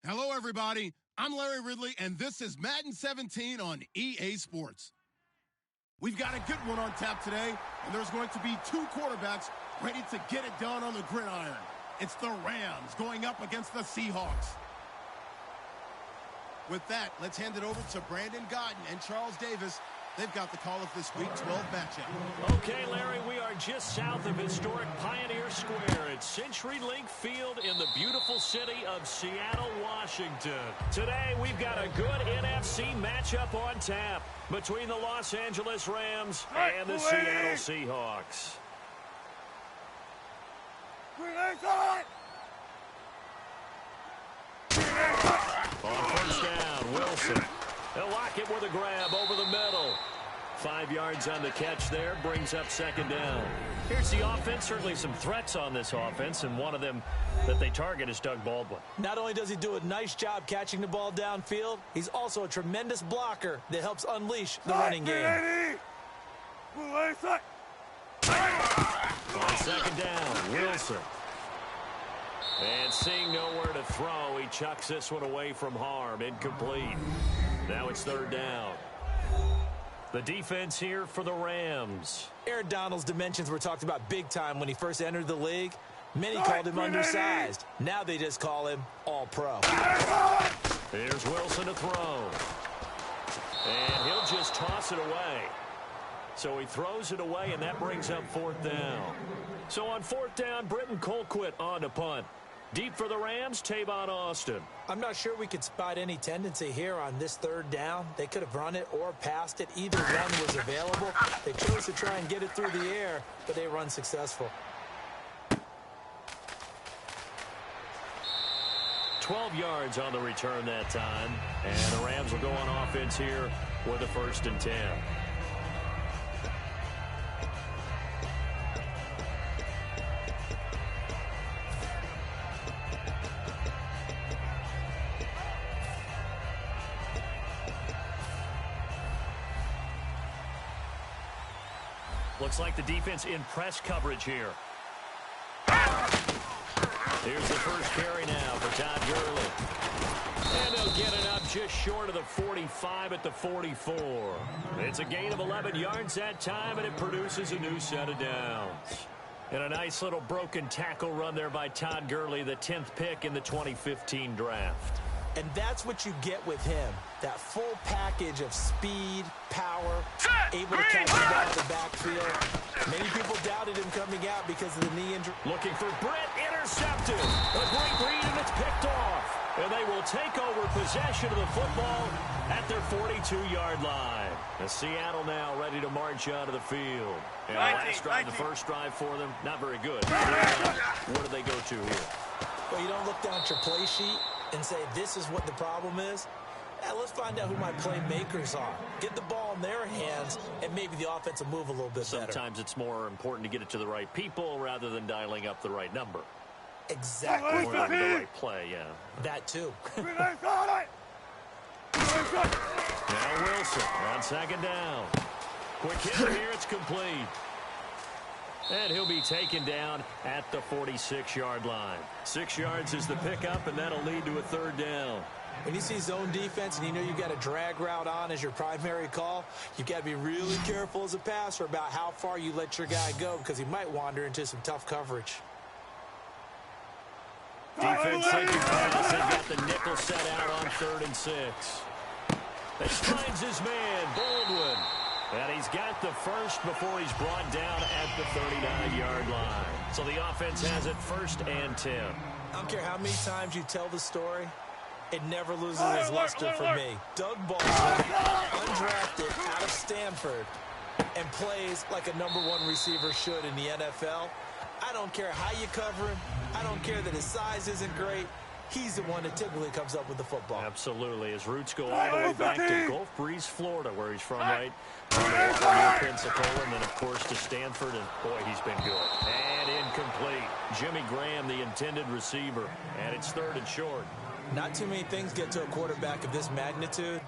Hello, everybody. I'm Larry Ridley, and this is Madden 17 on EA Sports. We've got a good one on tap today, and there's going to be two quarterbacks ready to get it done on the gridiron. It's the Rams going up against the Seahawks. With that, let's hand it over to Brandon Godden and Charles Davis. They've got the call of this Week 12 matchup. Okay, Larry, we are just south of historic Pioneer Square at CenturyLink Field in the beautiful city of Seattle, Washington. Today, we've got a good NFC matchup on tap between the Los Angeles Rams and the Seattle Seahawks. On first down, Wilson. They'll lock it with a grab over the middle. 5 yards on the catch there, brings up second down. Here's the offense. Certainly some threats on this offense, and one of them that they target is Doug Baldwin. Not only does he do a nice job catching the ball downfield, he's also a tremendous blocker that helps unleash the running game. On second down, Wilson. And seeing nowhere to throw, he chucks this one away from harm. Incomplete. Now it's third down. The defense here for the Rams. Aaron Donald's dimensions were talked about big time when he first entered the league. Many called him undersized. Now they just call him all-pro. Here's Wilson to throw. And he'll just toss it away. So he throws it away, and that brings up fourth down. So on fourth down, Britton Colquitt on to punt. Deep for the Rams, Tavon Austin. I'm not sure we could spot any tendency here on this third down. They could have run it or passed it. Either one was available. They chose to try and get it through the air, but they run successful. 12 yards on the return that time. And the Rams will go on offense here with a 1st and 10. Looks like the defense in press coverage here. Here's the first carry now for Todd Gurley. And they'll get it up just short of the 45 at the 44. It's a gain of 11 yards that time, and it produces a new set of downs. And a nice little broken tackle run there by Todd Gurley, the 10th pick in the 2015 draft. And that's what you get with him. That full package of speed, power, able to catch the ball in the backfield. Many people doubted him coming out because of the knee injury. Looking for Britt, intercepted. A great read, and it's picked off. And they will take over possession of the football at their 42-yard line. And Seattle now ready to march out of the field. And last drive, the first drive for them, not very good. What do they go to here? Well, you don't look down at your play sheet and say, this is what the problem is. Let's find out who my playmakers are. Get the ball in their hands, and maybe the offense will move a little bit better. Sometimes it's more important to get it to the right people rather than dialing up the right number. Exactly. Or the right play, yeah. That too. Now Wilson on second down. Quick hit here, it's complete. And he'll be taken down at the 46-yard line. 6 yards is the pickup, and that'll lead to a third down. When you see zone defense and you know you've got a drag route on as your primary call, you've got to be really careful as a passer about how far you let your guy go because he might wander into some tough coverage. Defense taking pass. They've got the nickel set out on 3rd and 6. He finds his man, Baldwin. And he's got the first before he's brought down at the 39-yard line. So the offense has it 1st and 10. I don't care how many times you tell the story, it never loses its luster for me. Doug Baldwin, undrafted out of Stanford, and plays like a #1 receiver should in the NFL. I don't care how you cover him. I don't care that his size isn't great. He's the one that typically comes up with the football. Absolutely. His roots go all the way back to Gulf Breeze, Florida, where he's from, right? Near Pensacola, and then, of course, to Stanford. And, boy, he's been good. And incomplete. Jimmy Graham, the intended receiver. And it's 3rd and short. Not too many things get to a quarterback of this magnitude,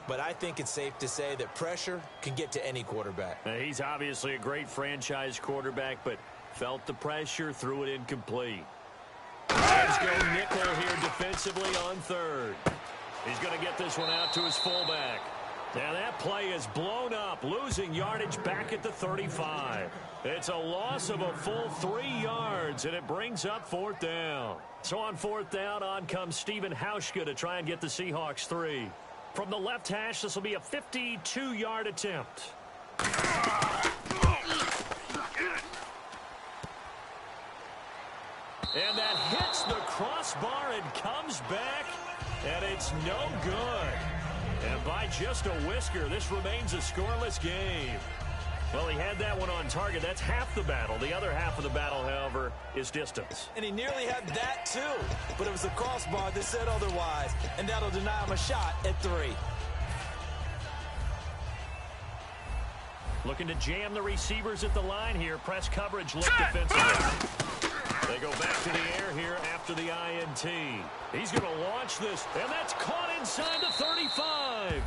but I think it's safe to say that pressure can get to any quarterback. Now, he's obviously a great franchise quarterback, but felt the pressure, threw it incomplete. Let's go nickel here defensively on third. He's going to get this one out to his fullback. Now that play is blown up, losing yardage back at the 35. It's a loss of a full 3 yards, and it brings up fourth down. So on fourth down, on comes Stephen Hauschka to try and get the Seahawks 3. From the left hash, this will be a 52-yard attempt. And that hits the crossbar and comes back, and it's no good. And by just a whisker, this remains a scoreless game. Well, he had that one on target. That's half the battle. The other half of the battle, however, is distance. And he nearly had that, too. But it was the crossbar that said otherwise. And that'll deny him a shot at 3. Looking to jam the receivers at the line here. Press coverage look defensively. They go back to the air here after the INT. He's going to launch this, and that's caught inside the 35.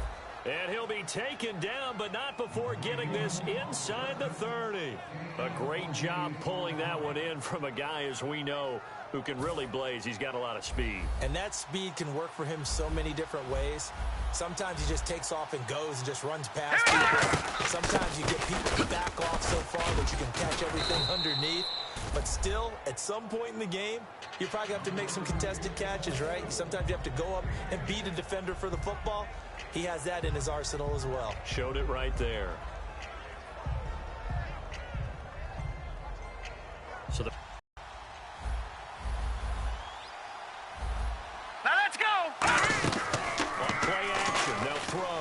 And he'll be taken down, but not before getting this inside the 30. A great job pulling that one in from a guy, as we know, who can really blaze. He's got a lot of speed. And that speed can work for him so many different ways. Sometimes he just takes off and goes and just runs past people. Sometimes you get people to back off so far that you can catch everything underneath. But still, at some point in the game, you probably have to make some contested catches, right? Sometimes you have to go up and beat a defender for the football. He has that in his arsenal as well. Showed it right there. So the now let's go. on play action, they'll throw.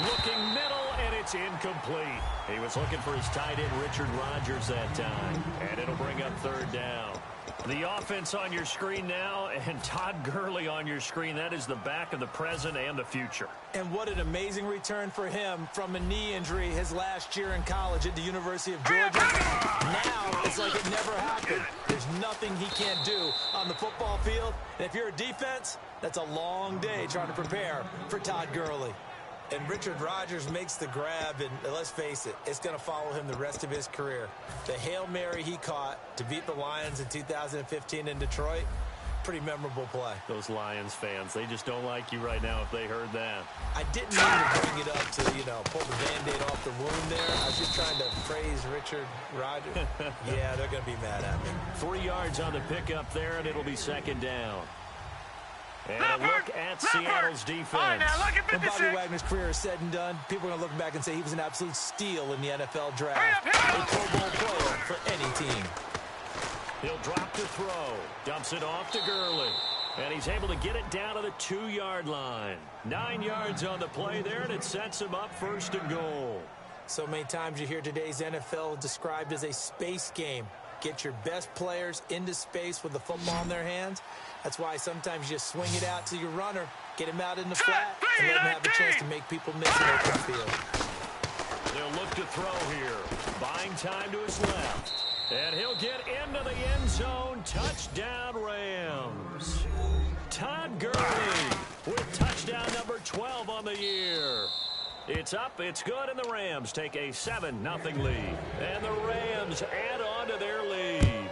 Looking middle, and it's incomplete. He was looking for his tight end, Richard Rodgers, that time. And it'll bring up third down. The offense on your screen now, and Todd Gurley on your screen. That is the back of the present and the future. And what an amazing return for him from a knee injury his last year in college at the University of Georgia. Now it's like it never happened. There's nothing he can't do on the football field. And if you're a defense, that's a long day trying to prepare for Todd Gurley. And Richard Rodgers makes the grab, and let's face it, it's going to follow him the rest of his career. The Hail Mary he caught to beat the Lions in 2015 in Detroit, pretty memorable play. Those Lions fans, they just don't like you right now if they heard that. I didn't mean to bring it up to, pull the Band-Aid off the wound there. I was just trying to praise Richard Rodgers. Yeah, they're going to be mad at me. 3 yards on the pickup there, and it'll be second down. And a look at Seattle's defense. All right, now look at When 56. Bobby Wagner's career is said and done, people are going to look back and say he was an absolute steal in the NFL draft. Hurry up. A Pro Bowl player for any team. He'll drop to throw. Dumps it off to Gurley. And he's able to get it down to the 2-yard line. 9 yards on the play there, and it sets him up first and goal. So many times you hear today's NFL described as a space game. Get your best players into space with the football in their hands. That's why sometimes you just swing it out to your runner, get him out in the flat, and let him have a chance to make people miss in the open field. They'll look to throw here. Buying time to his left. And he'll get into the end zone. Touchdown, Rams. Todd Gurley with touchdown number 12 on the year. It's up, it's good, and the Rams take a 7-0 lead. And the Rams add on to their lead.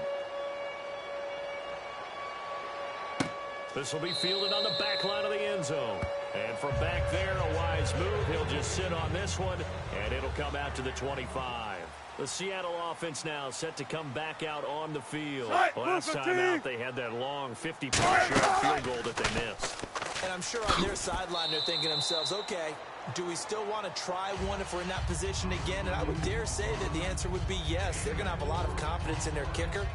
This will be fielded on the back line of the end zone. And from back there, a wise move. He'll just sit on this one, and it'll come out to the 25. The Seattle offense now set to come back out on the field. Last time out, they had that long 50-plus yard field goal that they missed. And I'm sure on their sideline they're thinking to themselves, okay, do we still want to try one if we're in that position again? And I would dare say that the answer would be yes. They're going to have a lot of confidence in their kicker.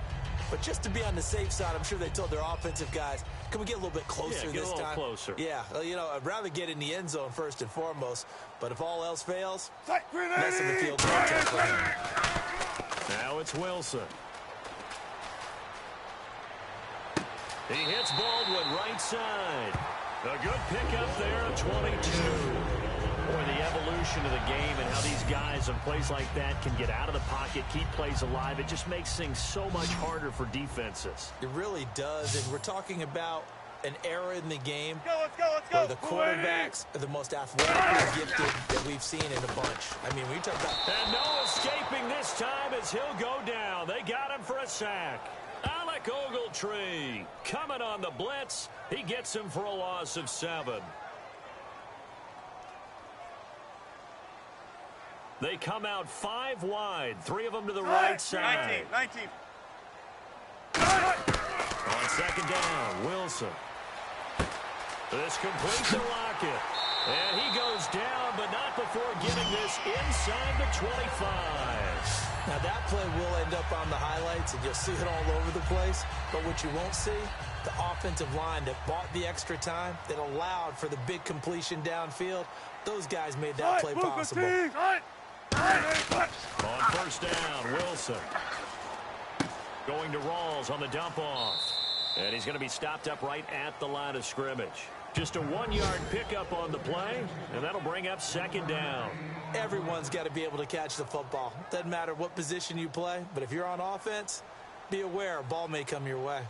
But just to be on the safe side, I'm sure they told their offensive guys, can we get a little bit closer get this a little time? Closer. Yeah, I'd rather get in the end zone first and foremost. But if all else fails, less of the field goal attempt for him. Now it's Wilson. He hits Baldwin right side. A good pickup there at 22. Boy, the evolution of the game and how these guys in plays like that can get out of the pocket, keep plays alive, it just makes things so much harder for defenses. It really does, and we're talking about an era in the game Let's go. where the quarterbacks are the most athletically gifted that we've seen in a bunch. I mean, when you talk about... And no escaping this time as he'll go down. They got him for a sack. Alec quarterback, Ogletree, coming on the blitz. He gets him for a loss of 7. They come out 5 wide, 3 of them to the right side. 19. On second down, Wilson. This completes to Lockett. And he goes down, but not before getting this inside the 25. Now, that play will end up on the highlights, and you'll see it all over the place. But what you won't see, the offensive line that bought the extra time, that allowed for the big completion downfield, those guys made that play possible. On first down, Wilson. Going to Rawls on the dump-off. And he's going to be stopped up right at the line of scrimmage. Just a 1-yard pickup on the play, and that'll bring up second down. Everyone's got to be able to catch the football. Doesn't matter what position you play, but if you're on offense, be aware a ball may come your way.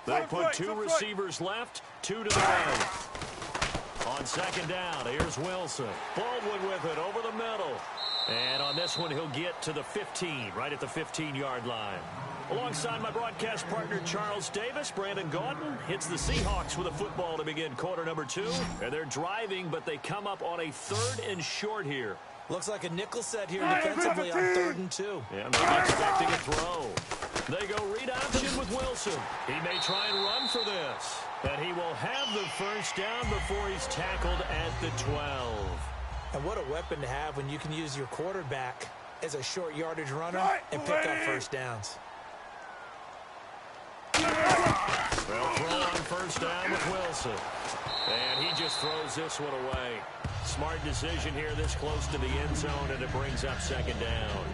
They'll put 2 receivers left, 2 to the right. On second down, here's Wilson. Baldwin with it over the middle. And on this one, he'll get to the 15, right at the 15-yard line. Alongside my broadcast partner, Charles Davis, Brandon Gaudin hits the Seahawks with a football to begin quarter number 2. And they're driving, but they come up on a 3rd and short here. Looks like a nickel set here defensively on 3rd and 2. Yeah, maybe expecting a throw. They go read option with Wilson. He may try and run for this. And he will have the first down before he's tackled at the 12. And what a weapon to have when you can use your quarterback as a short yardage runner and pick up first downs. They'll throw on first down with Wilson. And he just throws this one away. Smart decision here this close to the end zone, and it brings up second down.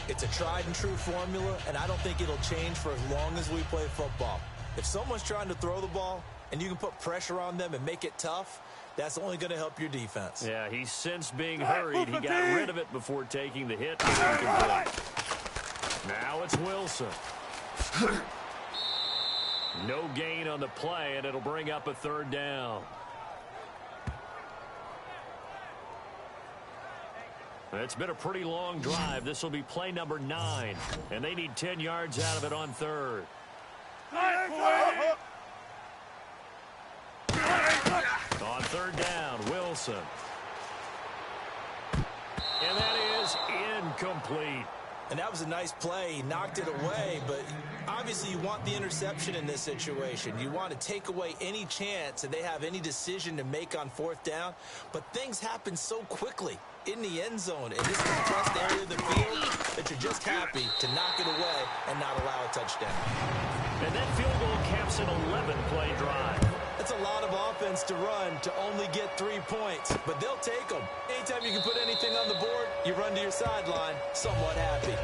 It's a tried-and-true formula, and I don't think it'll change for as long as we play football. If someone's trying to throw the ball and you can put pressure on them and make it tough, that's only going to help your defense. Yeah, he's since being hurried. He got rid of it before taking the hit. Now it's Wilson. No gain on the play, and it'll bring up a 3rd down. It's been a pretty long drive. This will be play number 9, and they need 10 yards out of it on 3rd. On 3rd down, Wilson. And that is incomplete. And that was a nice play. He knocked it away, but obviously you want the interception in this situation. You want to take away any chance that they have any decision to make on 4th down. But things happen so quickly in the end zone in this compressed area of the field that you're just happy to knock it away and not allow a touchdown. And that field goal caps an 11-play drive. That's a lot of offense to run to only get 3 points, but they'll take them. Anytime you can put anything on the board, you run to your sideline somewhat happy.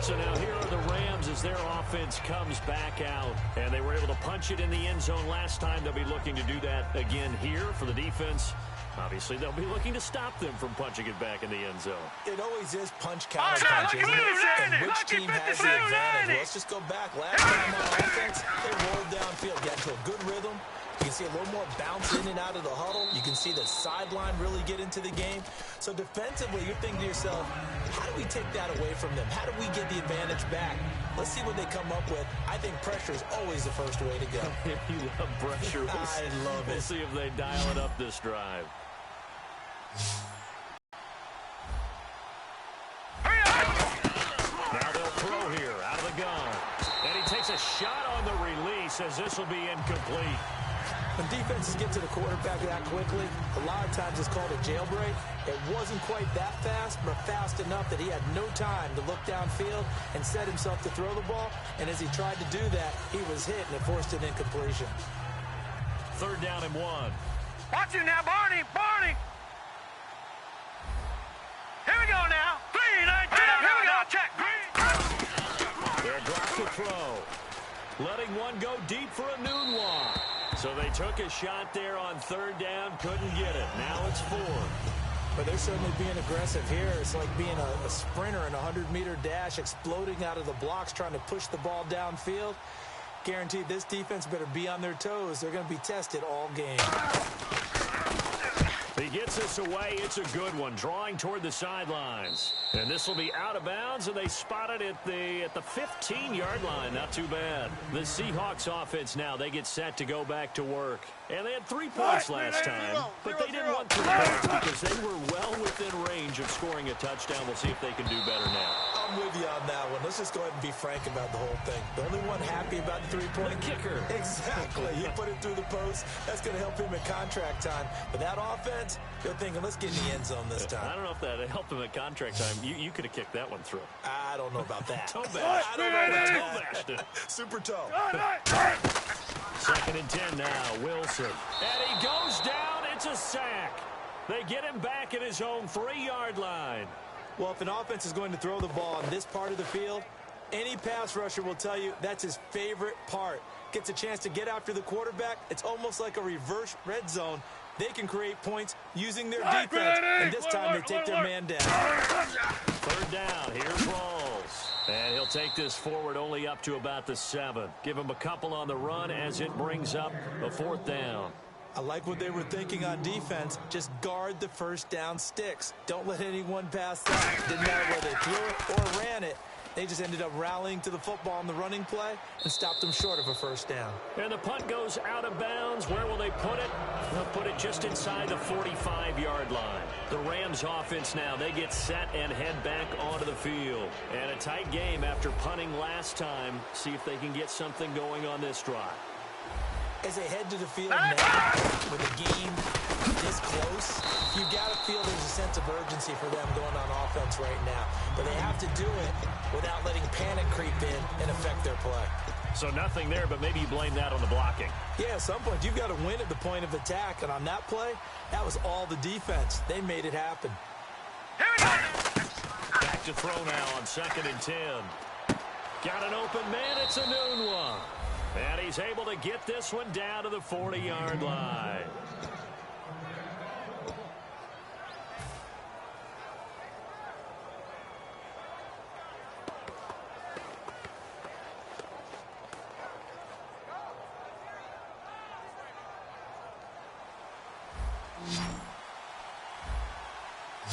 So now here are the Rams as their offense comes back out, and they were able to punch it in the end zone last time. They'll be looking to do that again here for the defense. Obviously, they'll be looking to stop them from punching it back in the end zone. It always is punch-counter punch, isn't it? And which team has the advantage? Let's just go back. Last time on offense, they rolled downfield, got into a good rhythm. You can see a little more bounce in and out of the huddle. You can see the sideline really get into the game. So defensively, you're thinking to yourself, how do we take that away from them? How do we get the advantage back? Let's see what they come up with. I think pressure is always the first way to go. You love pressure. I love it. We'll see if they dial it up this drive. Now they'll throw here out of the gun. And he takes a shot on the release as this will be incomplete. When defenses get to the quarterback that quickly, a lot of times it's called a jailbreak. It wasn't quite that fast, but fast enough that he had no time to look downfield and set himself to throw the ball. And as he tried to do that, he was hit and it forced an incompletion. 3rd down and 1. Watch you now, Barney! Barney! Here we go now. 3-19. Here we go. Check. They'll drop the throw. Letting one go deep for a noon walk. So they took a shot there on 3rd down, couldn't get it. Now it's 4. But they're certainly being aggressive here. It's like being a sprinter in a 100-meter dash, exploding out of the blocks, trying to push the ball downfield. Guaranteed this defense better be on their toes. They're going to be tested all game. He gets this away. It's a good one, drawing toward the sidelines. And this will be out of bounds, and they spot it at the 15-yard line. Not too bad. The Seahawks offense now, they get set to go back to work. And they had 3 points last time, but they didn't want 3 points because they were well within range of scoring a touchdown. We'll see if they can do better now. I'm with you on that one. Let's just go ahead and be frank about the whole thing. The only one happy about the 3-point kicker. Exactly. He put it through the post. That's going to help him in contract time. But that offense, you're thinking, let's get in the end zone this time. I don't know if that helped him at contract time. You could have kicked that one through. I don't know about that. Toe bash. I don't know about Toe bashed it. Super toe. 2nd and 10 now, Wilson. And he goes down. It's a sack. They get him back at his own 3-yard line. Well, if an offense is going to throw the ball on this part of the field, any pass rusher will tell you that's his favorite part. Gets a chance to get after the quarterback. It's almost like a reverse red zone. They can create points using their defense, and this time they take their man down. 3rd down. Here's Rawls. And he'll take this forward only up to about the 7. Give him a couple on the run as it brings up a 4th down. I like what they were thinking on defense. Just guard the first down sticks. Don't let anyone pass that. Didn't matter whether they threw it or ran it. They just ended up rallying to the football on the running play and stopped them short of a first down. And the punt goes out of bounds. Where will they put it? They'll put it just inside the 45-yard line. The Rams offense now, they get set and head back onto the field. And a tight game after punting last time. See if they can get something going on this drive. As they head to the field now, with the game this close, you got to feel there's a sense of urgency for them going on offense right now. But they have to do it without letting panic creep in and affect their play. So nothing there, but maybe you blame that on the blocking. Yeah, at some point, you've got to win at the point of attack. And on that play, that was all the defense. They made it happen. Back to throw now on 2nd and 10. Got an open man. It's a noon one. And he's able to get this one down to the 40-yard line.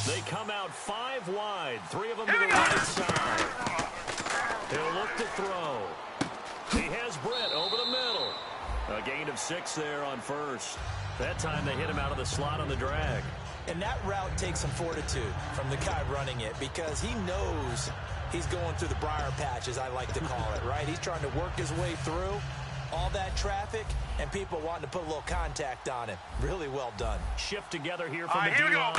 They come out 5 wide, 3 of them to the right side. He'll look to throw. He has Britt over the middle. A gain of 6 there on 1st. That time they hit him out of the slot on the drag. And that route takes some fortitude from the guy running it because he knows he's going through the briar patch, as I like to call it, right? He's trying to work his way through all that traffic and people wanting to put a little contact on him. Really well done. Shift together here from the D-line.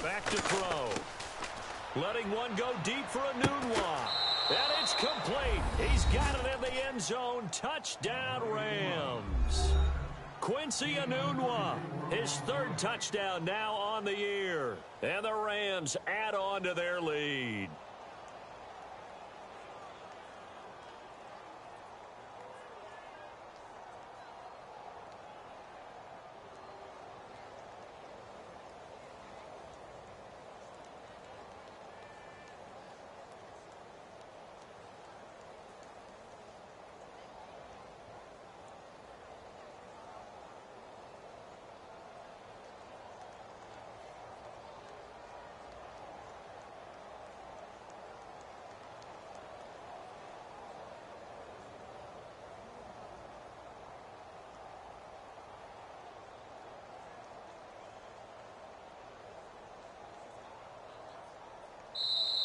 Back to throw. Letting one go deep for a noon one. And it's complete. He's got it in the end zone. Touchdown, Rams. Quincy Enunwa, his 3rd touchdown now on the year. And the Rams add on to their lead.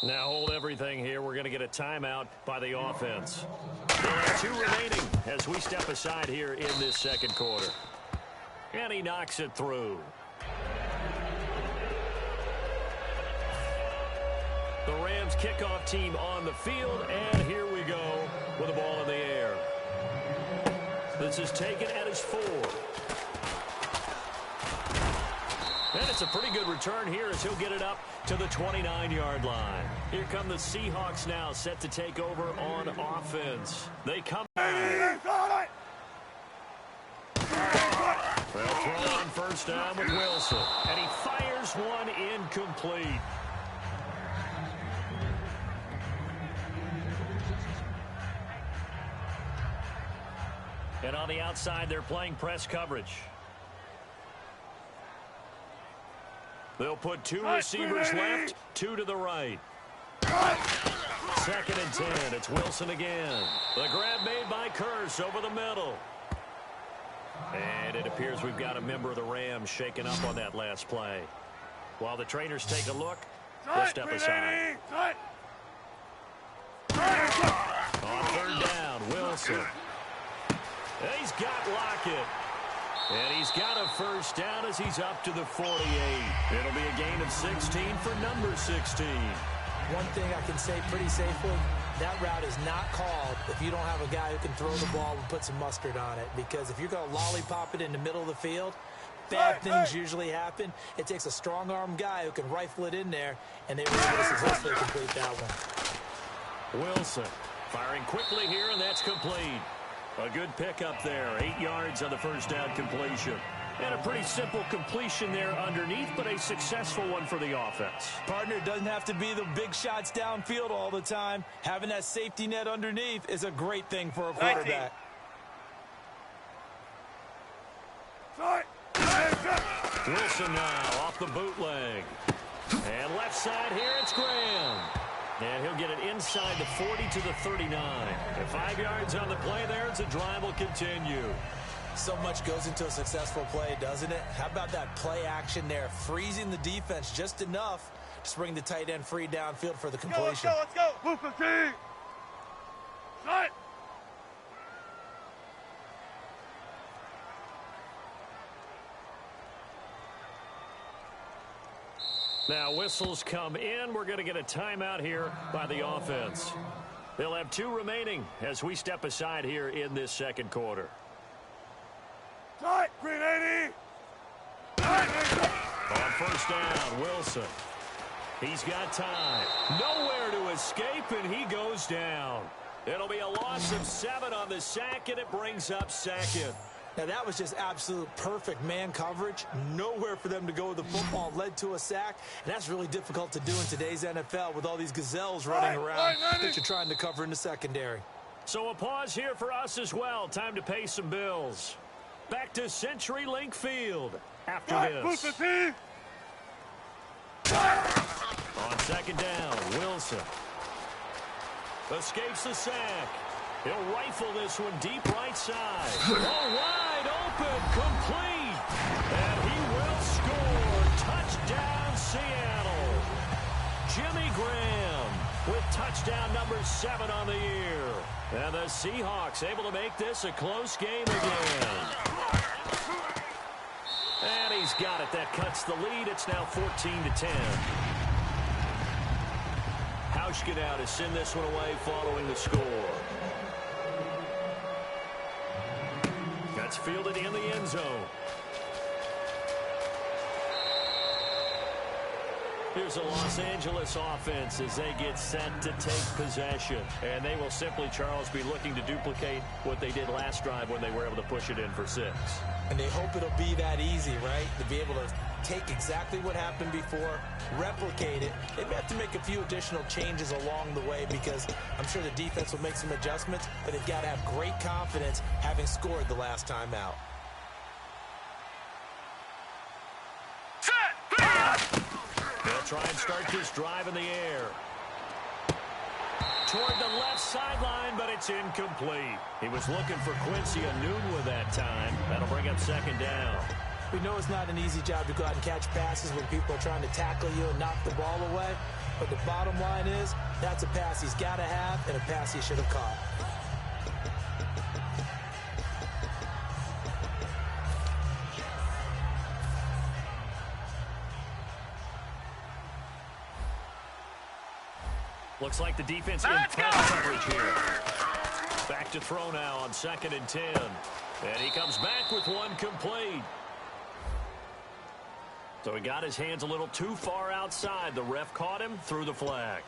Now hold everything here. We're going to get a timeout by the offense. There are 2 remaining as we step aside here in this 2nd quarter. And he knocks it through. The Rams kickoff team on the field, and here we go with the ball in the air. This is taken at his 4. And it's a pretty good return here as he'll get it up to the 29-yard line. Here come the Seahawks now set to take over on offense. They come back. They'll throw on 1st down with Wilson. And he fires one incomplete. And on the outside, they're playing press coverage. They'll put two receivers left, two to the right. Second and 10. It's Wilson again. The grab made by Curse over the middle. And it appears we've got a member of the Rams shaken up on that last play. While the trainers take a look, we'll step aside. On third down, Wilson. He's got Lockett. And he's got a first down as he's up to the 48. It'll be a gain of 16 for number 16. One thing I can say pretty safely, that route is not called if you don't have a guy who can throw the ball and put some mustard on it. Because if you're going to lollipop it in the middle of the field, bad things usually happen. It takes a strong-arm guy who can rifle it in there, and they were able to successfully complete that one. Wilson firing quickly here, and that's complete. A good pickup there. 8 yards on the first down completion. And a pretty simple completion there underneath, but a successful one for the offense. Partner, it doesn't have to be the big shots downfield all the time. Having that safety net underneath is a great thing for a quarterback. Wilson now off the bootleg. And left side here, it's Graham. And he'll get it inside the 40 to the 39. And 5 yards on the play there as the drive will continue. So much goes into a successful play, doesn't it? How about that play action there? Freezing the defense just enough to bring the tight end free downfield for the completion. Let's go. Move the team. Shut. Now whistles come in. We're going to get a timeout here by the offense. They'll have 2 remaining as we step aside here in this second quarter. Tight, green 80. On first down, Wilson. He's got time. Nowhere to escape, and he goes down. It'll be a loss of 7 on the sack, and it brings up second. Now, that was just absolute perfect man coverage. Nowhere for them to go with the football. Led to a sack, and that's really difficult to do in today's NFL with all these gazelles running around that you're trying to cover in the secondary. So a pause here for us as well. Time to pay some bills. Back to CenturyLink Field after this. On second down, Wilson escapes the sack. He'll rifle this one deep right side. Oh, wide open, complete. And he will score. Touchdown, Seattle. Jimmy Graham with touchdown number 7 on the year. And the Seahawks able to make this a close game again. And he's got it. That cuts the lead. It's now 14-10. Hauschka now to send this one away following the score. That's fielded in the end zone. Here's a Los Angeles offense as they get set to take possession. And they will simply, Charles, be looking to duplicate what they did last drive when they were able to push it in for 6. And they hope it'll be that easy, right? To be able to take exactly what happened before, replicate it. They may have to make a few additional changes along the way because I'm sure the defense will make some adjustments, but they've got to have great confidence having scored the last time out. They'll try and start this drive in the air. Toward the left sideline, but it's incomplete. He was looking for Quincy Enunwa that time. That'll bring up second down. We know it's not an easy job to go out and catch passes when people are trying to tackle you and knock the ball away. But the bottom line is, that's a pass he's got to have and a pass he should have caught. Looks like the defense in press coverage here. Back to throw now on 2nd and 10. And he comes back with one complete. So he got his hands a little too far outside. The ref caught him, threw the flag.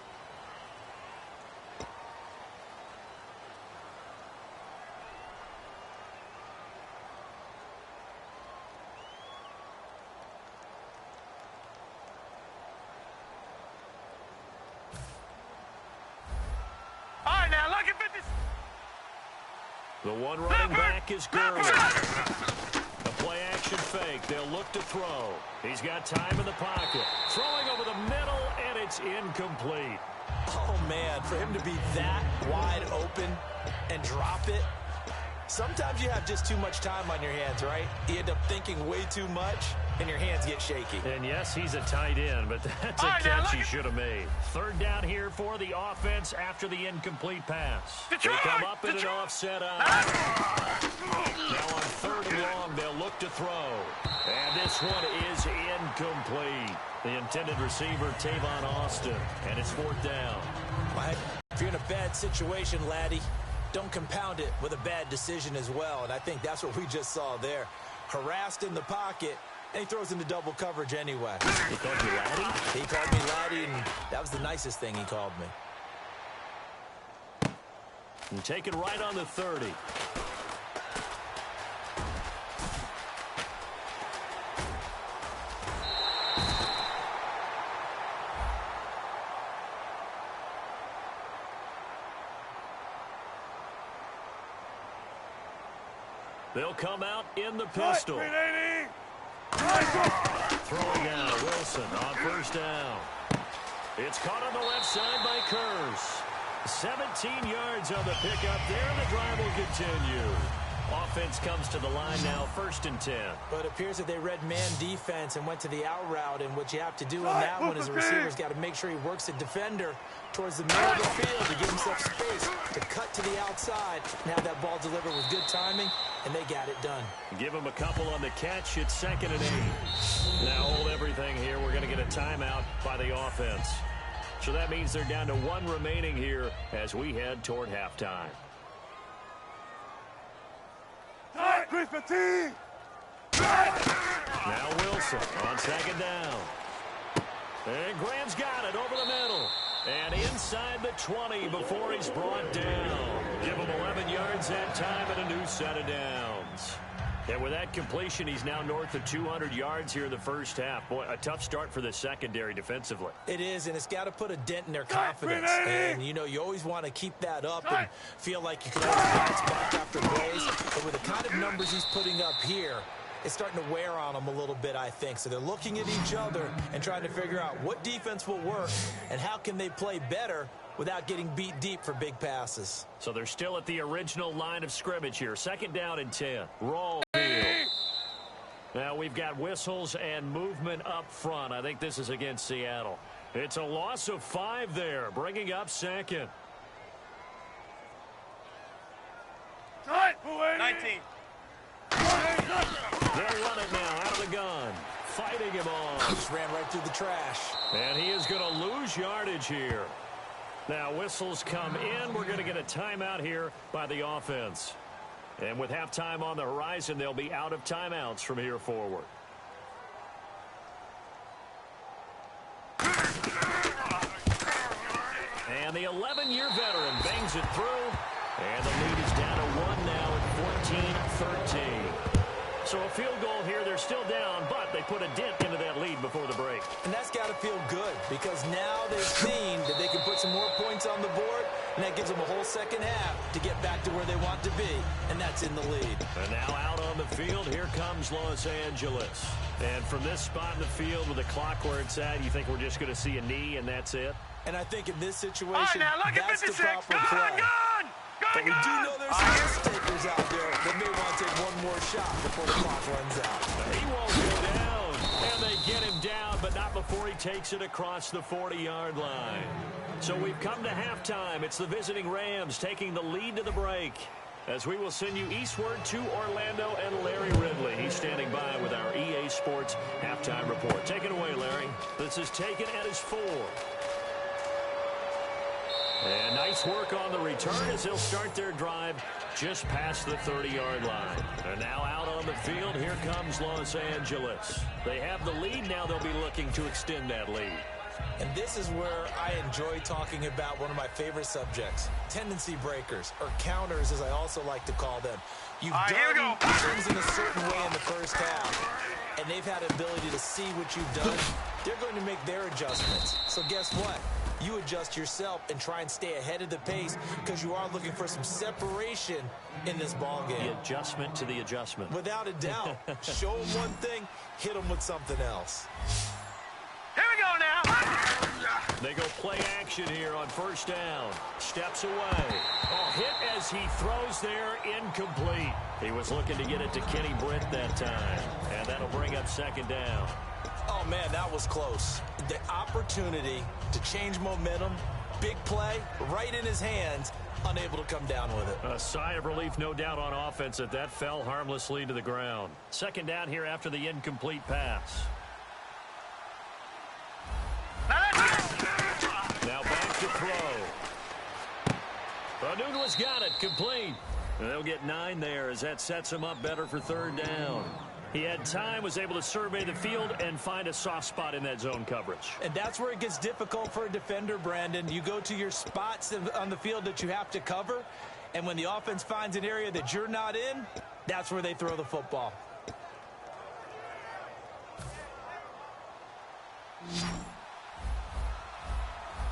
The one running back is Gurley. A play action Formation fake. They'll look to throw. He's got time in the pocket. Throwing over the middle, and it's incomplete. Oh, man, for him to be that wide open and drop it. Sometimes you have just too much time on your hands, right? You end up thinking way too much, and your hands get shaky. And yes, he's a tight end, but that's a catch he should have made. Third down here for the offense after the incomplete pass. They come up in an offset out. Now on third and long, they'll look to throw. And this one is incomplete. The intended receiver, Tavon Austin, and it's fourth down. If you're in a bad situation, laddie, don't compound it with a bad decision as well. And I think that's what we just saw there. Harassed in the pocket, and he throws into double coverage anyway. He called you laddie? He called me laddie, and that was the nicest thing he called me. And take it right on the 30. They'll come out in the pistol. Throwing out Wilson on first down. It's caught on the left side by Kurz. 17 yards on the pickup there, and the drive will continue. Offense comes to the line now, 1st and 10. But it appears that they read man defense and went to the out route, and what you have to do in that one is the receiver's got to make sure he works the defender towards the middle of the field to give himself space to cut to the outside and have that ball delivered with good timing, and they got it done. Give him a couple on the catch. It's 2nd and 8. Now hold everything here. We're going to get a timeout by the offense. So that means they're down to 1 remaining here as we head toward halftime. Now Wilson on 2nd down. And Graham's got it over the middle. And inside the 20 before he's brought down. Give him 11 yards that time and a new set of downs. And with that completion, he's now north of 200 yards here in the first half. Boy, a tough start for the secondary defensively. It is, and it's got to put a dent in their confidence. And, you know, you always want to keep that up and feel like you can always bounce back after plays. But with the kind of numbers he's putting up here, it's starting to wear on them a little bit, I think. So they're looking at each other and trying to figure out what defense will work and how can they play better without getting beat deep for big passes. So they're still at the original line of scrimmage here. 2nd down and 10. Roll field. Now we've got whistles and movement up front. I think this is against Seattle. It's a loss of 5 there, bringing up 2nd. 19. They'll run it now out of the gun. Fighting him on. Just ran right through the trash. And he is going to lose yardage here. Now whistles come in. We're going to get a timeout here by the offense. And with halftime on the horizon, they'll be out of timeouts from here forward. And the 11-year veteran bangs it through. And the lead is down to 1 now at 14-13. So a field goal here, they're still down, but they put a dent into that lead before the break. And that's got to feel good because now they've seen that they can put some more points on the board, and that gives them a whole second half to get back to where they want to be, and that's in the lead. And now out on the field, here comes Los Angeles. And from this spot in the field with the clock where it's at, you think we're just going to see a knee and that's it? And I think in this situation, now look at that's the 56. proper play. But we do Gun! know there's some risk takers out there that may want to take one more shot before the clock runs out. He won't go down. And they get him down, but not before he takes it across the 40-yard line. So we've come to halftime. It's the visiting Rams taking the lead to the break. As we will send you eastward to Orlando and Larry Ridley. He's standing by with our EA Sports halftime report. Take it away, Larry. This is taken at his 4. And nice work on the return as they'll start their drive just past the 30-yard line. And now out on the field, here comes Los Angeles. They have the lead. Now they'll be looking to extend that lead. And this is where I enjoy talking about one of my favorite subjects, tendency breakers, or counters as I also like to call them. You've done things in a certain way in the first half, and they've had an ability to see what you've done. They're going to make their adjustments. So guess what? you adjust yourself and try and stay ahead of the pace because you are looking for some separation in this ball game. The adjustment to the adjustment. Without a doubt. Show them one thing, hit them with something else. Here we go now. They go play action here on first down. Steps away. Oh, hit as he throws there, incomplete. He was looking to get it to Kenny Britt that time. And that'll bring up second down. Oh, man, that was close. The opportunity to change momentum, big play, right in his hands, unable to come down with it. A sigh of relief, no doubt, on offense that fell harmlessly to the ground. Second down here after the incomplete pass. Now back to throw. Nunez got it, complete. They'll get 9 there as that sets him up better for third down. He had time, was able to survey the field and find a soft spot in that zone coverage. And that's where it gets difficult for a defender, Brandon. You go to your spots on the field that you have to cover, and when the offense finds an area that you're not in, that's where they throw the football.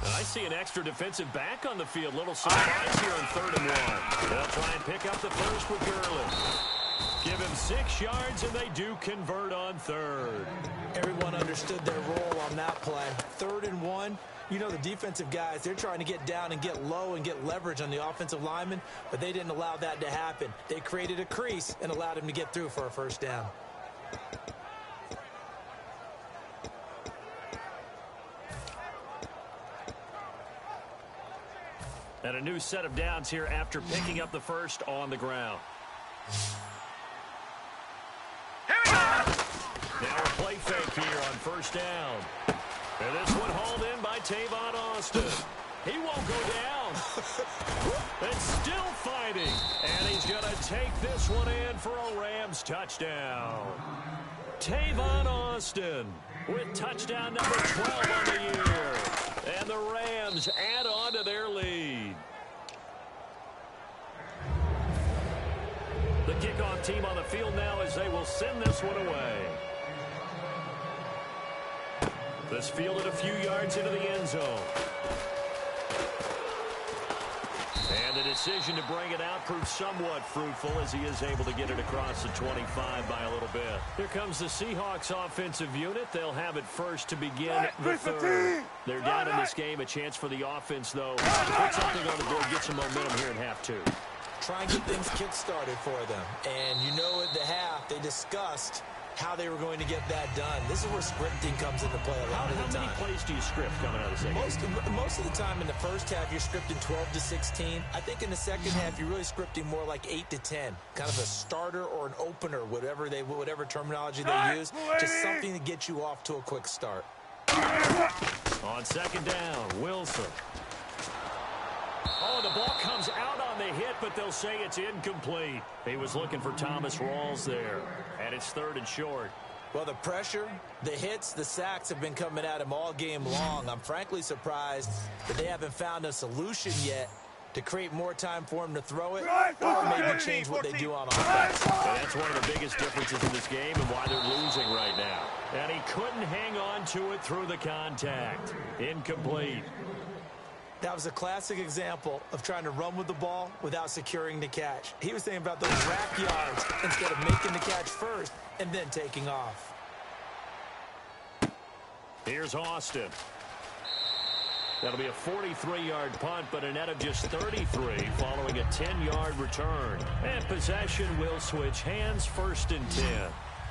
I see an extra defensive back on the field. Little surprise here on 3rd and 1. They'll try and pick up the first with Gurley. Give him 6 yards, and they do convert on 3rd. Everyone understood their role on that play. 3rd and 1. You know the defensive guys, they're trying to get down and get low and get leverage on the offensive lineman, but they didn't allow that to happen. They created a crease and allowed him to get through for a first down. And a new set of downs here after picking up the first on the ground. Here we go. Now a play fake here on first down. And this one hauled in by Tavon Austin. He won't go down. It's still fighting. And he's going to take this one in for a Rams touchdown. Tavon Austin with touchdown number 12 on the year. And the Rams add on to their lead. The kickoff team on the field now as they will send this one away. This fielded a few yards into the end zone. And the decision to bring it out proved somewhat fruitful as he is able to get it across the 25 by a little bit. Here comes the Seahawks offensive unit. They'll have it first to begin the 3rd. They're down in this game. A chance for the offense, though, to put something on the board, get some momentum here in half 2. Try and get things kick-started for them. And you know at the half, they discussed how they were going to get that done. This is where scripting comes into play a lot of the time. How many plays do you script coming out of the second? Most of the time in the first half, you're scripting 12 to 16. I think in the second half, you're really scripting more like 8 to 10. Kind of a starter or an opener, whatever terminology they use. Just something to get you off to a quick start. On second down, Wilson. Oh, the ball comes out on the hit, but they'll say it's incomplete. He was looking for Thomas Rawls there, and it's 3rd and short. Well, the pressure, the hits, the sacks have been coming at him all game long. I'm frankly surprised that they haven't found a solution yet to create more time for him to throw it or maybe change what they do on offense. And that's one of the biggest differences in this game and why they're losing right now. And he couldn't hang on to it through the contact. Incomplete. That was a classic example of trying to run with the ball without securing the catch. He was thinking about those rack yards instead of making the catch first and then taking off. Here's Austin. That'll be a 43-yard punt, but a net of just 33 following a 10-yard return. And possession will switch hands, 1st and 10.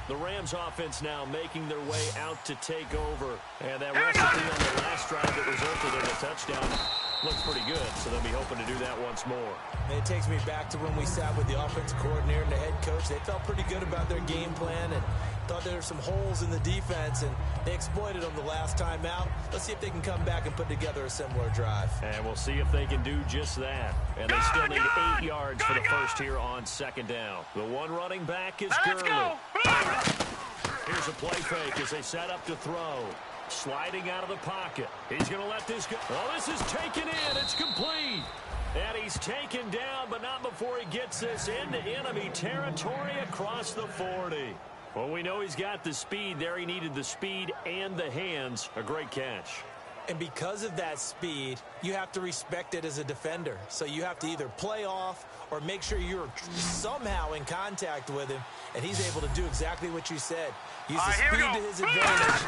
The Rams offense now making their way out to take over. And that recipe on the last drive that resulted in a touchdown looks pretty good, so they'll be hoping to do that once more. And it takes me back to when we sat with the offensive coordinator and the head coach. They felt pretty good about their game plan and thought there were some holes in the defense, and they exploited them the last time out. Let's see if they can come back and put together a similar drive. And we'll see if they can do just that. And they still need 8 yards for the first here on second down. The one running back is Gurley. Here's a play fake as they set up to throw. Sliding out of the pocket. He's going to let this go. Oh, this is taken in. It's complete. And he's taken down, but not before he gets this into enemy territory across the 40. Well, we know he's got the speed there. He needed the speed and the hands. A great catch. And because of that speed, you have to respect it as a defender. So you have to either play off or make sure you're somehow in contact with him, and he's able to do exactly what you said. Use the speed to his advantage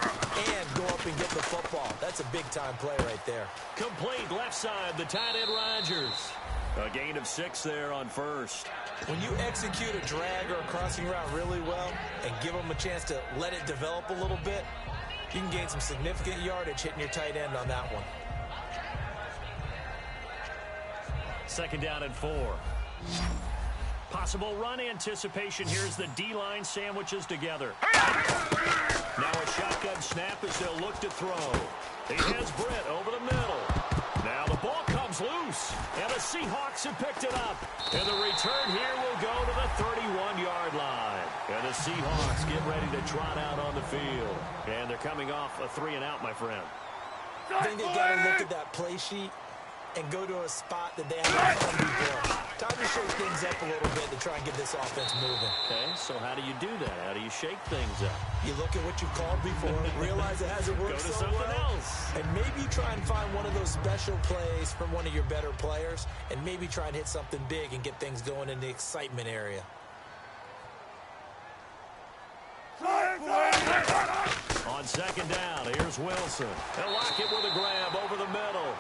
and go up and get the football. That's a big-time play right there. Complete left side, the tight end Rodgers. A gain of 6 there on first. When you execute a drag or a crossing route really well and give them a chance to let it develop a little bit, you can gain some significant yardage hitting your tight end on that one. 2nd down and 4. Possible run anticipation. Here's the D-line sandwiches together. Now a shotgun snap as they'll look to throw. He has Britt over the middle. Now the ball comes loose, and the Seahawks have picked it up. And the return here will go to the 31-yard line. And the Seahawks get ready to trot out on the field. And they're coming off a 3-and-out, my friend. I think they've got to look at that play sheet and go to a spot that they haven't done before. Time to shake things up a little bit to try and get this offense moving. Okay, so how do you do that? How do you shake things up? You look at what you called before, realize it hasn't worked Go to so something well, else. and maybe try and find one of those special plays from one of your better players, and maybe try and hit something big and get things going in the excitement area. On 2nd down, here's Wilson. They'll lock it with a grab over the middle.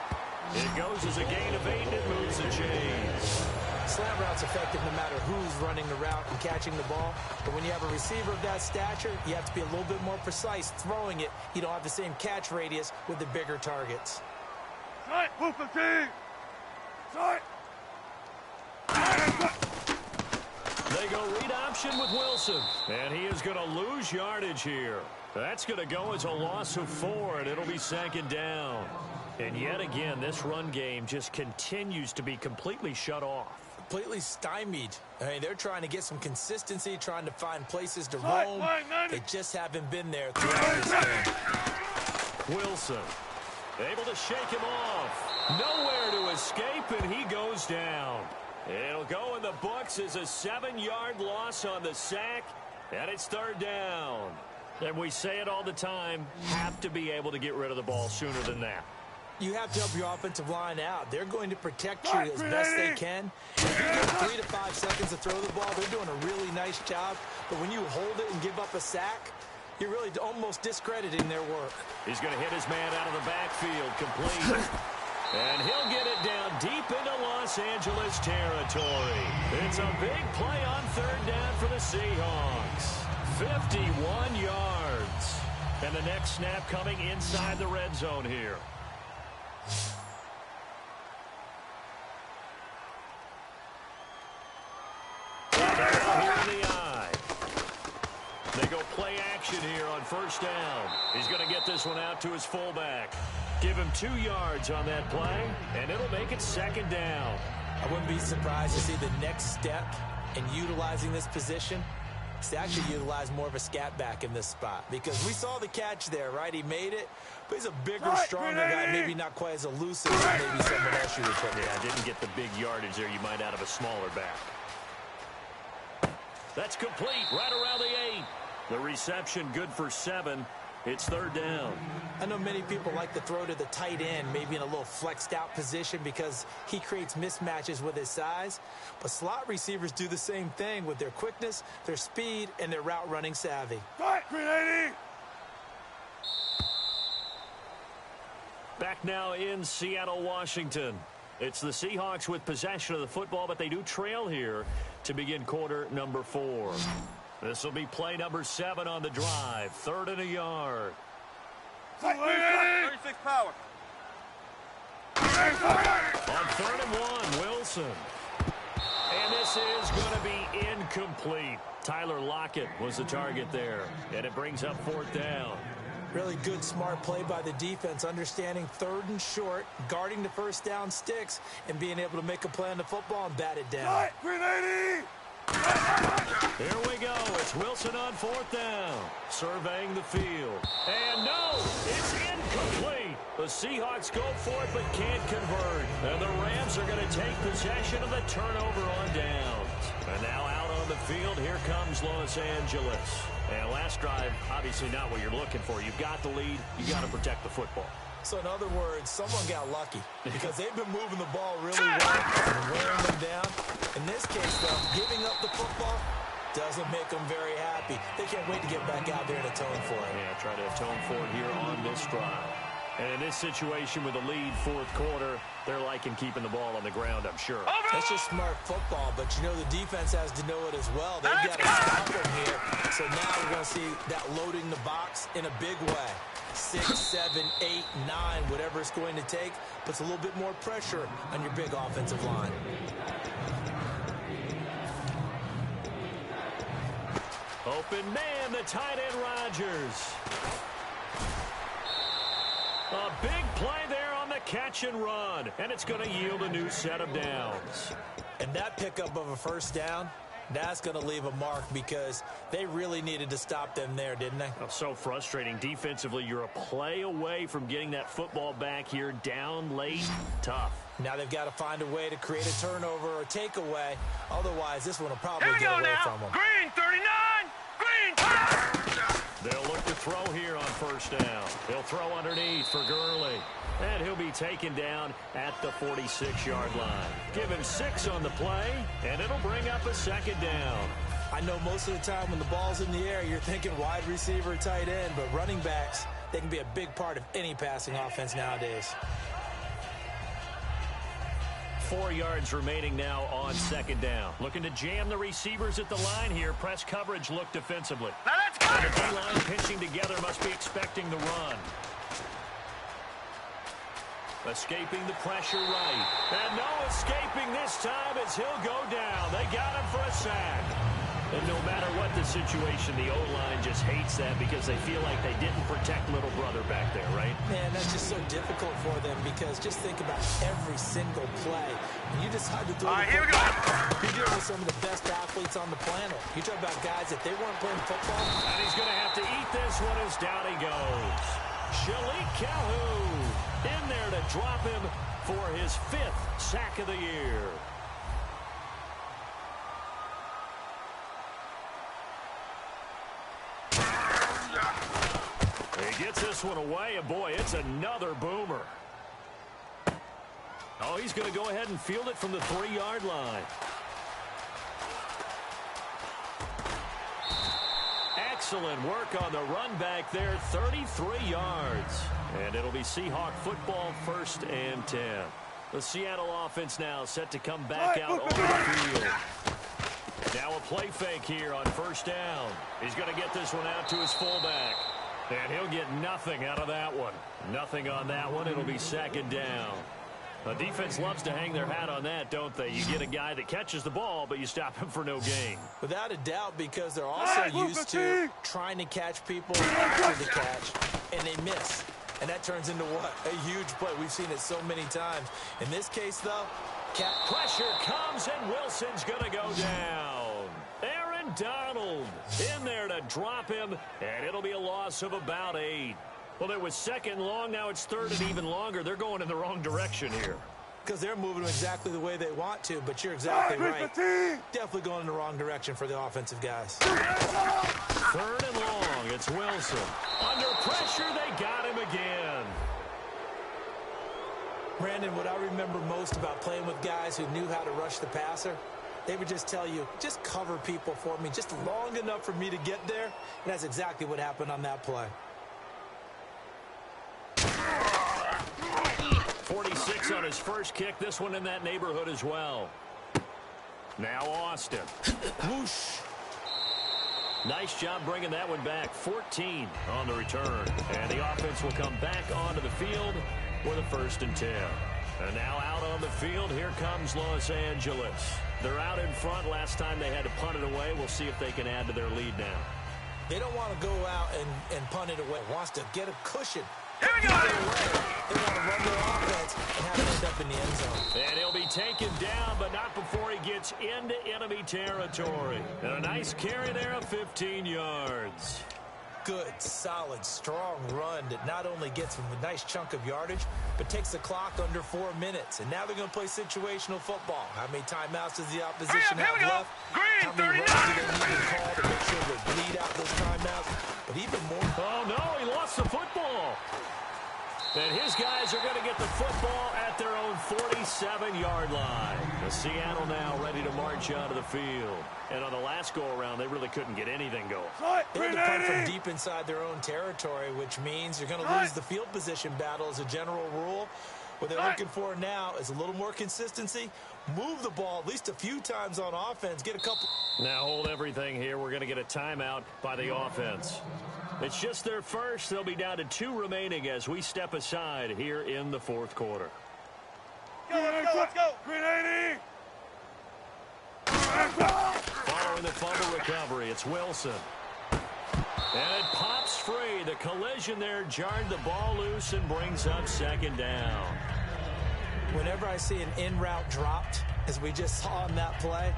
It goes as a gain of 8, and it moves the chains. Slam route's effective no matter who's running the route and catching the ball. But when you have a receiver of that stature, you have to be a little bit more precise throwing it. You don't have the same catch radius with the bigger targets. They go read option with Wilson. And he is going to lose yardage here. That's going to go as a loss of 4, and it'll be 2nd down. And yet again, this run game just continues to be completely shut off. Completely stymied. I mean, they're trying to get some consistency, trying to find places to roam. They just haven't been there throughout this game. Wilson, able to shake him off. Nowhere to escape, and he goes down. It'll go in the books as a 7-yard loss on the sack, and it's 3rd down. And we say it all the time, have to be able to get rid of the ball sooner than that. You have to help your offensive line out. They're going to protect you as best they can. If you give 3 to 5 seconds to throw the ball, they're doing a really nice job. But when you hold it and give up a sack, you're really almost discrediting their work. He's going to hit his man out of the backfield, complete. And he'll get it down deep into Los Angeles territory. It's a big play on 3rd down for the Seahawks. 51 yards. And the next snap coming inside the red zone here. Here in the eye. They go play action here on 1st down. He's going to get this one out to his fullback. Give him 2 yards on that play, and it'll make it 2nd down. I wouldn't be surprised to see the next step in utilizing this position is to actually utilize more of a scat back in this spot. Because we saw the catch there, right? He made it, but he's a bigger, stronger guy, maybe not quite as elusive as maybe someone else you would put. Yeah, didn't get the big yardage there you might out of a smaller back. That's complete, right around the 8. The reception good for 7. It's 3rd down. I know many people like to throw to the tight end, maybe in a little flexed out position because he creates mismatches with his size. But slot receivers do the same thing with their quickness, their speed, and their route running savvy. Back now in Seattle, Washington. It's the Seahawks with possession of the football, but they do trail here to begin quarter number 4. This will be play number 7 on the drive. 3rd and a yard. 36 power. On 3rd and 1, Wilson. And this is going to be incomplete. Tyler Lockett was the target there. And it brings up 4th down. Really good, smart play by the defense, understanding 3rd and short, guarding the 1st down sticks, and being able to make a play on the football and bat it down. Here we go. It's Wilson on 4th down. Surveying the field. And no, it's incomplete. The Seahawks go for it but can't convert. And the Rams are going to take possession of the turnover on downs. And now out on the field, here comes Los Angeles. And last drive, obviously not what you're looking for. You've got the lead. You've got to protect the football. So in other words, someone got lucky because they've been moving the ball really well and wearing them down. In this case, though, giving up the football doesn't make them very happy. They can't wait to get back out there and atone for it. Yeah, try to atone for it here on this drive. And in this situation with the lead fourth quarter, they're liking keeping the ball on the ground, I'm sure. That's just smart football, but you know the defense has to know it as well. They've got to stop them here. So now we're going to see that loading the box in a big way. 6, 7, 8, 9, whatever it's going to take, puts a little bit more pressure on your big offensive line. Open man, the tight end Rodgers. A big play there on the catch and run, and it's going to yield a new set of downs. And that pickup of a first down, that's going to leave a mark because they really needed to stop them there, didn't they? Oh, so frustrating. Defensively, you're a play away from getting that football back here down late. Tough. Now they've got to find a way to create a turnover or takeaway. Otherwise, this one will probably get away from them. Green 39! Green 39! They'll look to throw here on first down. They'll throw underneath for Gurley. And he'll be taken down at the 46-yard line. Give him 6 on the play, and it'll bring up a second down. I know most of the time when the ball's in the air, you're thinking wide receiver, tight end, but running backs, they can be a big part of any passing offense nowadays. 4 yards remaining now on second down. Looking to jam the receivers at the line here. Press coverage look defensively. Now let's go! And the D-line pinching together must be expecting the run. Escaping the pressure right. And no escaping this time as he'll go down. They got him for a sack. And no matter what the situation, the O-line just hates that because they feel like they didn't protect little brother back there, right? Man, that's just so difficult for them because just think about every single play. When you decide to throw the football, you're dealing with some of the best athletes on the planet. You talk about guys, if they weren't playing football. And he's going to have to eat this one as down he goes. Shalik Calhoun in there to drop him for his 5th sack of the year. He gets this one away, and boy, it's another boomer. Oh, he's going to go ahead and field it from the 3-yard line. Excellent work on the run back there, 33 yards. And it'll be Seahawk football, 1st and 10. The Seattle offense now set to come back out on the field. Now a play fake here on first down. He's going to get this one out to his fullback. And he'll get nothing out of that one. Nothing on that one. It'll be second down. The defense loves to hang their hat on that, don't they? You get a guy that catches the ball, but you stop him for no gain. Without a doubt, because they're also used to trying to catch people after the catch, and they miss. And that turns into what? A huge play. We've seen it so many times. In this case, though, pressure comes, and Wilson's going to go down. Aaron Donald in there to drop him, and it'll be a loss of about 8. Well, it was 2nd and long. Now it's 3rd and even longer. They're going in the wrong direction here. Because they're moving exactly the way they want to, but you're exactly right. Definitely going in the wrong direction for the offensive guys. 3rd and long. It's Wilson. Under pressure, they got him again. Brandon, what I remember most about playing with guys who knew how to rush the passer, they would just tell you, just cover people for me, just long enough for me to get there. And that's exactly what happened on that play. 46 on his first kick. This one in that neighborhood as well. Now Austin. Whoosh. Nice job bringing that one back. 14 on the return. And the offense will come back onto the field with a 1st and 10. And now out on the field, here comes Los Angeles. They're out in front. Last time they had to punt it away. We'll see if they can add to their lead now. They don't want to go out and punt it away. Wants to get a cushion. Here we go! They want to run their offense and have it end up in the end zone. And he'll be taken down, but not before he gets into enemy territory. And a nice carry there of 15 yards. Good, solid, strong run that not only gets them a nice chunk of yardage, but takes the clock under 4 minutes. And now they're going to play situational football. How many timeouts does the opposition have left? How many runs do they need to call to make sure they bleed out those timeouts? But even more... Oh, no, he lost the football. And his guys are going to get the football at their own 47-yard line. The Seattle now ready to march onto the field. And on the last go-around, they really couldn't get anything going. They had to punt from deep inside their own territory, which means you're going to lose the field position battle as a general rule. What they're looking for now is a little more consistency. Move the ball at least a few times on offense. Get a couple. Now hold everything here. We're going to get a timeout by the offense. It's just their first. They'll be down to 2 remaining as we step aside here in the fourth quarter. Let's go. Green 80. Following the fumble recovery, it's Wilson. And it pops free. The collision there jarred the ball loose and brings up second down. Whenever I see an in-route dropped, as we just saw in that play,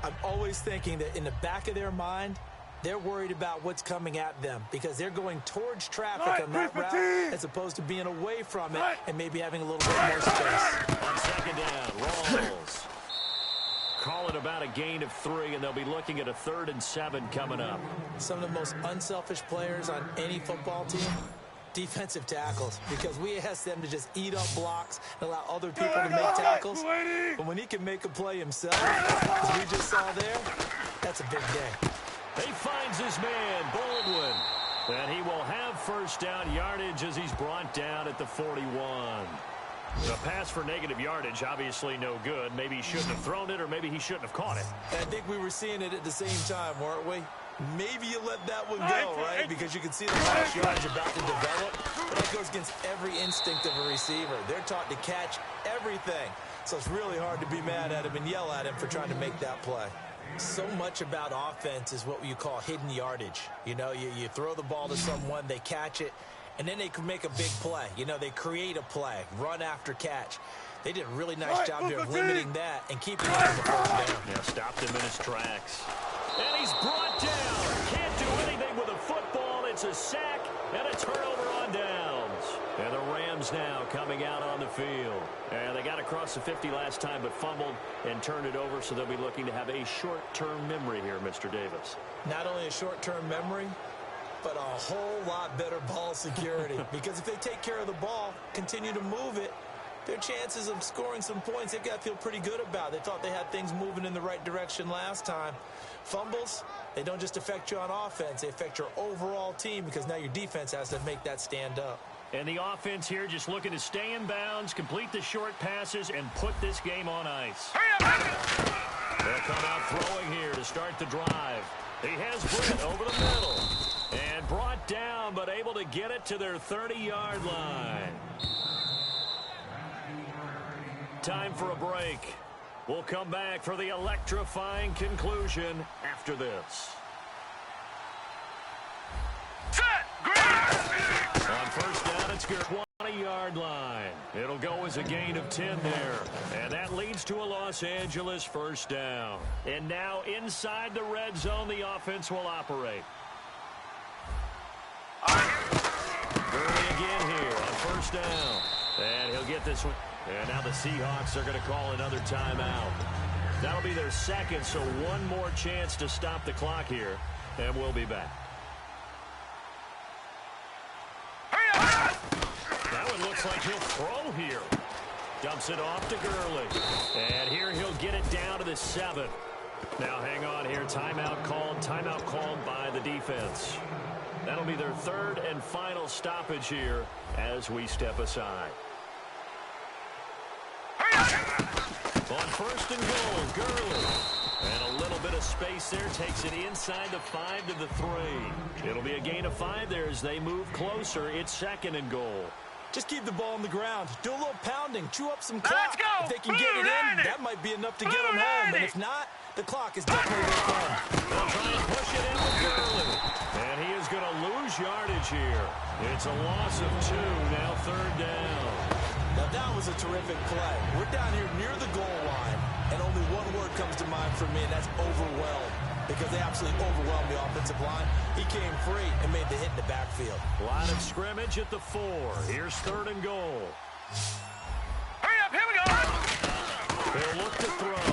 I'm always thinking that in the back of their mind, they're worried about what's coming at them because they're going towards traffic on that route as opposed to being away from it and maybe having a little bit more space. On second down, Rawls. Call it about a gain of 3, and they'll be looking at a 3rd and 7 coming up. Some of the most unselfish players on any football team, defensive tackles, because we ask them to just eat up blocks and allow other people to make tackles. But when he can make a play himself, as we just saw there, that's a big day. He finds his man, Baldwin. And he will have first down yardage as he's brought down at the 41. The pass for negative yardage, obviously no good. Maybe he shouldn't have thrown it, or maybe he shouldn't have caught it. I think we were seeing it at the same time, weren't we? Maybe you let that one go, right? Because you can see the last yardage about to develop. But that goes against every instinct of a receiver. They're taught to catch everything. So it's really hard to be mad at him and yell at him for trying to make that play. So much about offense is what you call hidden yardage. You know, you throw the ball to someone, they catch it, and then they can make a big play. You know, they create a play, run after catch. They did a really nice job here of limiting that and keeping it on the first down. Yeah, stopped him in his tracks. And he's brought down. Can't do anything with a football. It's a sack and a turnover on downs. And the Rams now coming out on the field. And they got across the 50 last time but fumbled and turned it over, so they'll be looking to have a short-term memory here, Mr. Davis. Not only a short-term memory, but a whole lot better ball security. Because if they take care of the ball, continue to move it, their chances of scoring some points, they've got to feel pretty good about. They thought they had things moving in the right direction last time. Fumbles, they don't just affect you on offense. They affect your overall team because now your defense has to make that stand up. And the offense here just looking to stay in bounds, complete the short passes, and put this game on ice. They'll come out throwing here to start the drive. He has Britt over the middle. And brought down, but able to get it to their 30-yard line. Time for a break. We'll come back for the electrifying conclusion after this. Set. Green. On first down, it's good. 20-yard line. It'll go as a gain of 10 there. And that leads to a Los Angeles first down. And now inside the red zone, the offense will operate. Gurley again here on first down. And he'll get this one. And now the Seahawks are going to call another timeout. That'll be their second, so one more chance to stop the clock here. And we'll be back. That one looks like he'll throw here. Dumps it off to Gurley. And here he'll get it down to the 7. Now hang on here. Timeout called by the defense. That'll be their third and final stoppage here as we step aside. On first and goal, Gurley. And a little bit of space there. Takes it inside the 5 to the 3. It'll be a gain of 5 there as they move closer. It's second and goal. Just keep the ball on the ground. Do a little pounding. Chew up some clock. Let's go. If they can get it in, that might be enough to get them home. And if not, the clock is definitely their friend. They'll try and push it in with Gurley. And he is going to lose yardage here. It's a loss of 2. Now third down. Now, that was a terrific play. We're down here near the goal line, and only one word comes to mind for me, and that's overwhelmed, because they absolutely overwhelmed the offensive line. He came free and made the hit in the backfield. Line of scrimmage at the 4. Here's third and goal. Hurry up, here we go. They'll look to throw.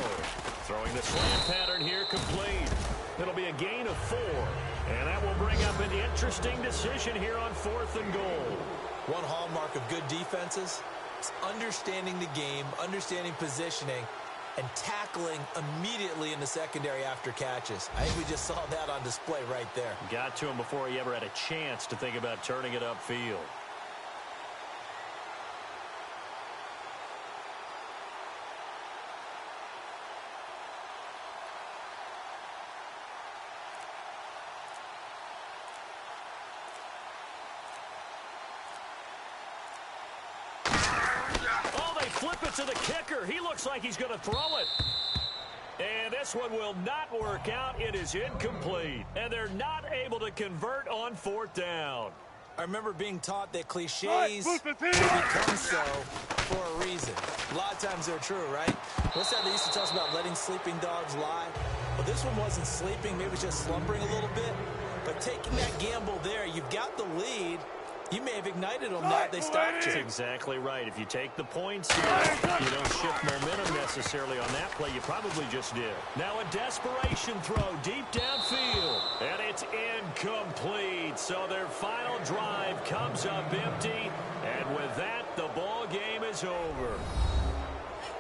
Throwing the slant pattern here complete. It'll be a gain of 4. And that will bring up an interesting decision here on fourth and goal. One hallmark of good defenses is understanding the game, understanding positioning, and tackling immediately in the secondary after catches. I think we just saw that on display right there. Got to him before he ever had a chance to think about turning it upfield. Flip it to the kicker. He looks like he's going to throw it. And this one will not work out. It is incomplete. And they're not able to convert on 4th down. I remember being taught that cliches become so for a reason. A lot of times they're true, right? What's that they used to tell us about letting sleeping dogs lie? Well, this one wasn't sleeping. Maybe it was just slumbering a little bit. But taking that gamble there, you've got the lead. You may have ignited them now. They stopped you. That's exactly right. If you take the points here, you don't shift momentum necessarily on that play. You probably just did. Now a desperation throw deep downfield. And it's incomplete. So their final drive comes up empty. And with that, the ball game is over.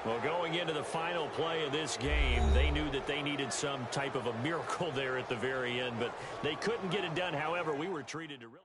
Well, going into the final play of this game, they knew that they needed some type of a miracle there at the very end. But they couldn't get it done. However, we were treated to real...